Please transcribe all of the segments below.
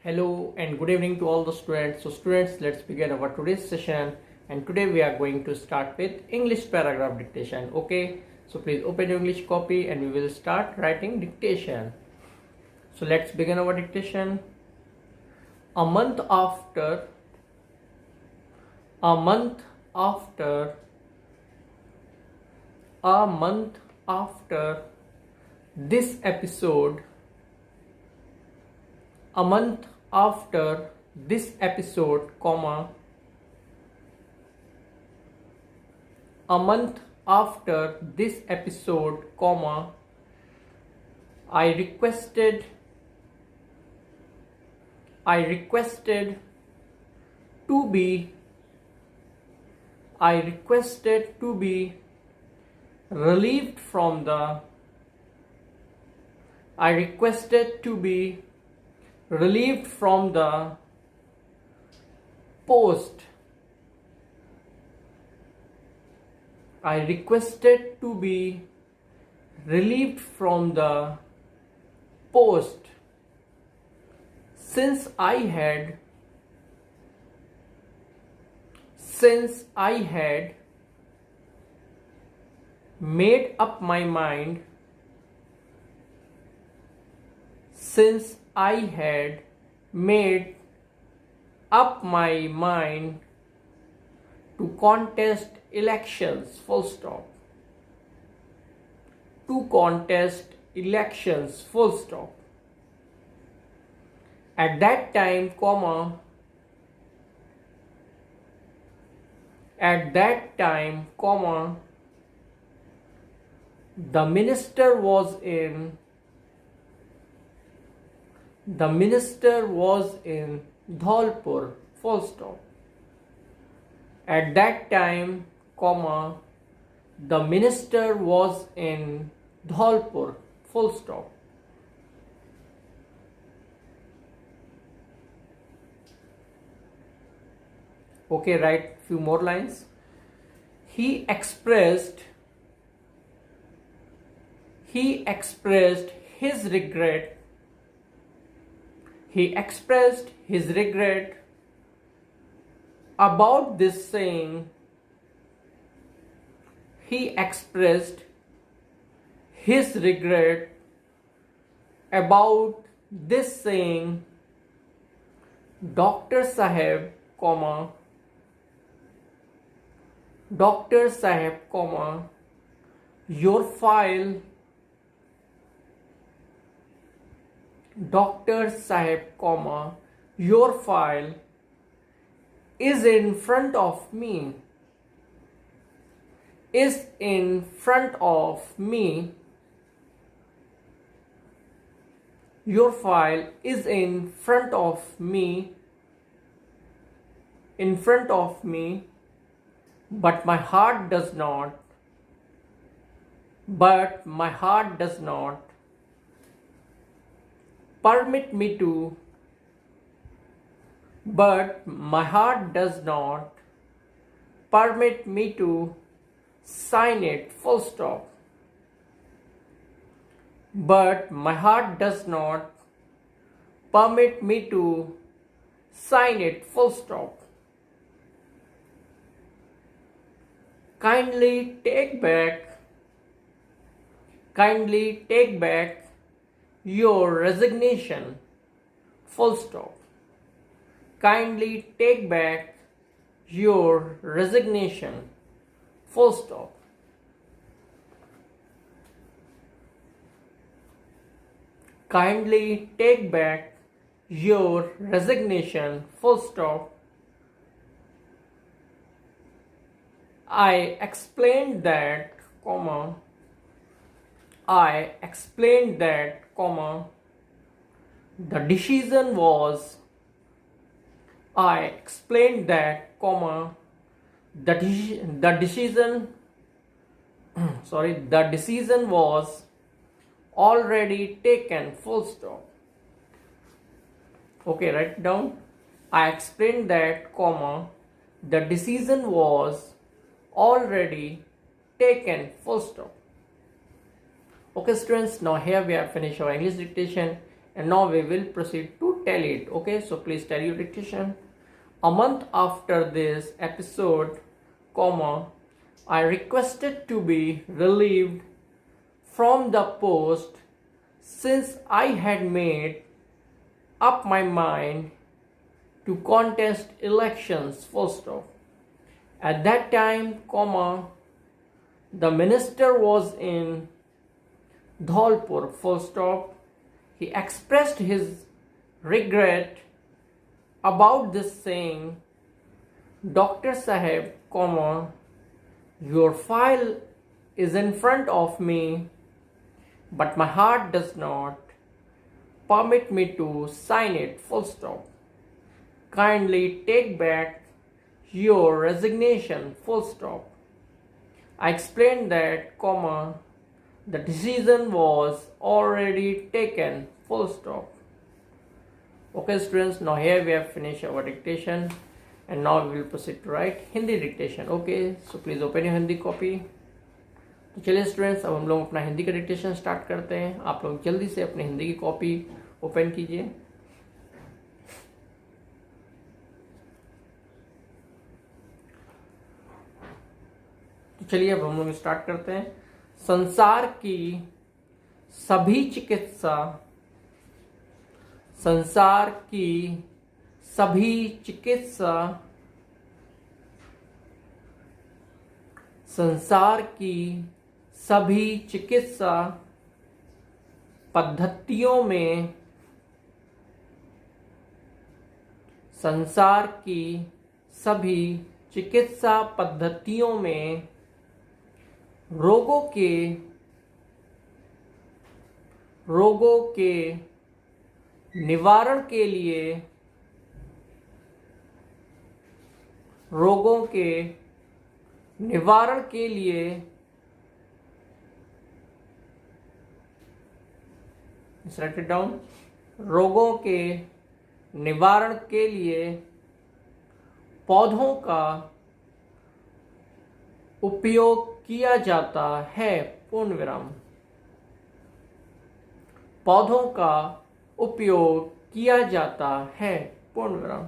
Hello and good evening to all the students. So students, let's begin our today's session, and today we are going to start with English paragraph dictation. Okay, so please open your English copy and we will start writing dictation. So let's begin our dictation. A month after a month after a month after this episode a month after this episode, comma, a month after this episode, comma, I requested to be relieved from the post. I requested to be relieved from the post since I had made up my mind to contest elections, full stop. At that time, comma, the minister was in Dholpur, full stop. At that time, comma, the minister was in Dholpur, full stop. Okay, write few more lines. He expressed his regret about this saying. He expressed his regret about this saying, Dr. Saheb, comma, your file, Dr. Saheb, comma, your file is in front of me. Your file is in front of me, but my heart does not permit me to sign it, full stop. But my heart does not permit me to sign it, full stop. Kindly take back your resignation, full stop. Kindly take back your resignation, full stop. Kindly take back your resignation, full stop. I explained that, comma, the decision was already taken, full stop. Okay, write down. I explained that, comma, the decision was already taken, full stop. Okay students, now here we have finished our English dictation and now we will proceed to tell it. Okay, so please tell your dictation. A month after this episode, comma, I requested to be relieved from the post since I had made up my mind to contest elections, full stop. At that time, comma, the minister was in Dholpur, full stop. He expressed his regret about this, saying, Dr. Saheb, comma, your file is in front of me, but my heart does not permit me to sign it, full stop. Kindly take back your resignation, full stop. I explained that, comma, the decision was already taken, full stop. Okay students, now here we have finished our dictation and now we will proceed to write Hindi dictation. Okay, so please open your Hindi copy. तो चलिए students, अब हम लोग अपना हिंदी का dictation start करते हैं. आप लोग जल्दी से अपनी हिंदी की कॉपी ओपन कीजिए. तो चलिए अब हम लोग स्टार्ट करते हैं. संसार की सभी चिकित्सा, संसार की सभी चिकित्सा, संसार की सभी चिकित्सा पद्धतियों में, संसार की सभी चिकित्सा पद्धतियों में रोगों के निवारण के लिए, रोगों के निवारण के लिए राइट इट डाउन, रोगों के निवारण के लिए पौधों का उपयोग किया जाता है, पूर्ण विराम. पौधों का उपयोग किया जाता है, पूर्ण विराम.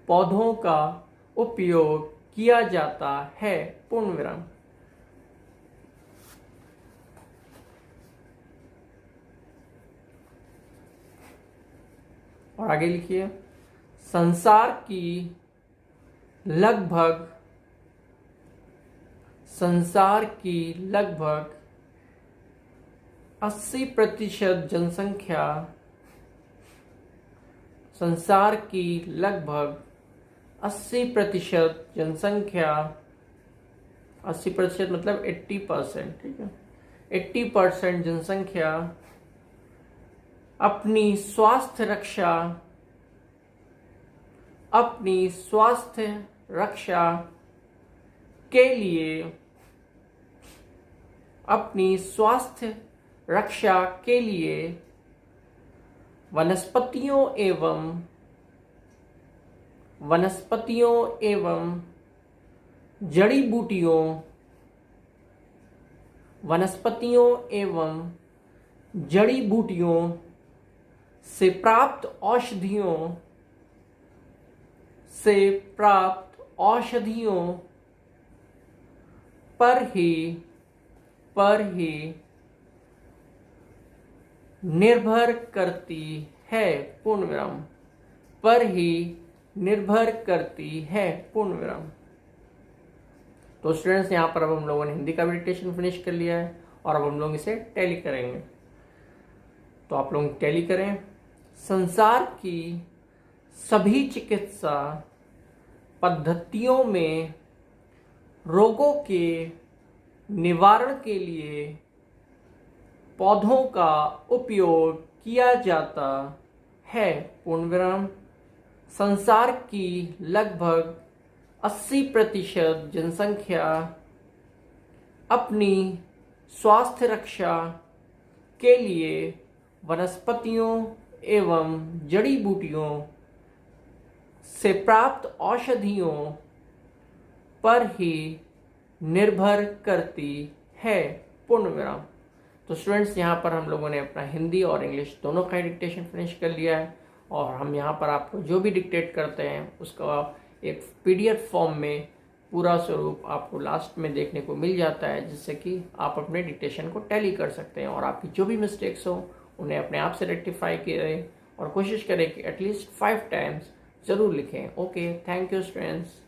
पौधों का उपयोग किया जाता है, पूर्ण विराम. और आगे लिखिए. संसार की लगभग 80% जनसंख्या, संसार की लगभग 80% जनसंख्या, 80% मतलब 80%, ठीक है. 80% जनसंख्या अपनी स्वास्थ्य रक्षा के लिए, अपनी स्वास्थ्य रक्षा के लिए वनस्पतियों एवं जड़ी बूटियों, वनस्पतियों एवं जड़ी बूटियों से प्राप्त औषधियों पर ही निर्भर करती है, पूर्ण विराम. पर ही निर्भर करती है, पूर्ण विराम. तो स्टूडेंट्स, यहाँ पर अब हम लोगों ने हिंदी का डिक्टेशन फिनिश कर लिया है और अब हम लोग इसे टैली करेंगे. तो आप लोग टैली करें. संसार की सभी चिकित्सा पद्धतियों में रोगों के निवारण के लिए पौधों का उपयोग किया जाता है, पूर्ण विराम. संसार की लगभग 80% जनसंख्या अपनी स्वास्थ्य रक्षा के लिए वनस्पतियों एवं जड़ी बूटियों से प्राप्त औषधियों पर ही निर्भर करती है, पूर्ण विराम. तो स्टूडेंट्स यहाँ पर हम लोगों ने अपना हिंदी और इंग्लिश दोनों का डिक्टेशन फिनिश कर लिया है और हम यहाँ पर आपको जो भी डिक्टेट करते हैं उसका एक PDF फॉर्म में पूरा स्वरूप आपको लास्ट में देखने को मिल जाता है, जिससे कि आप अपने डिक्टेशन को टैली कर सकते हैं और आपकी जो भी मिस्टेक्स हो उन्हें अपने आप से रेक्टिफाई करें और कोशिश करें कि एटलीस्ट 5 टाइम्स ज़रूर लिखें। Okay, thank you students.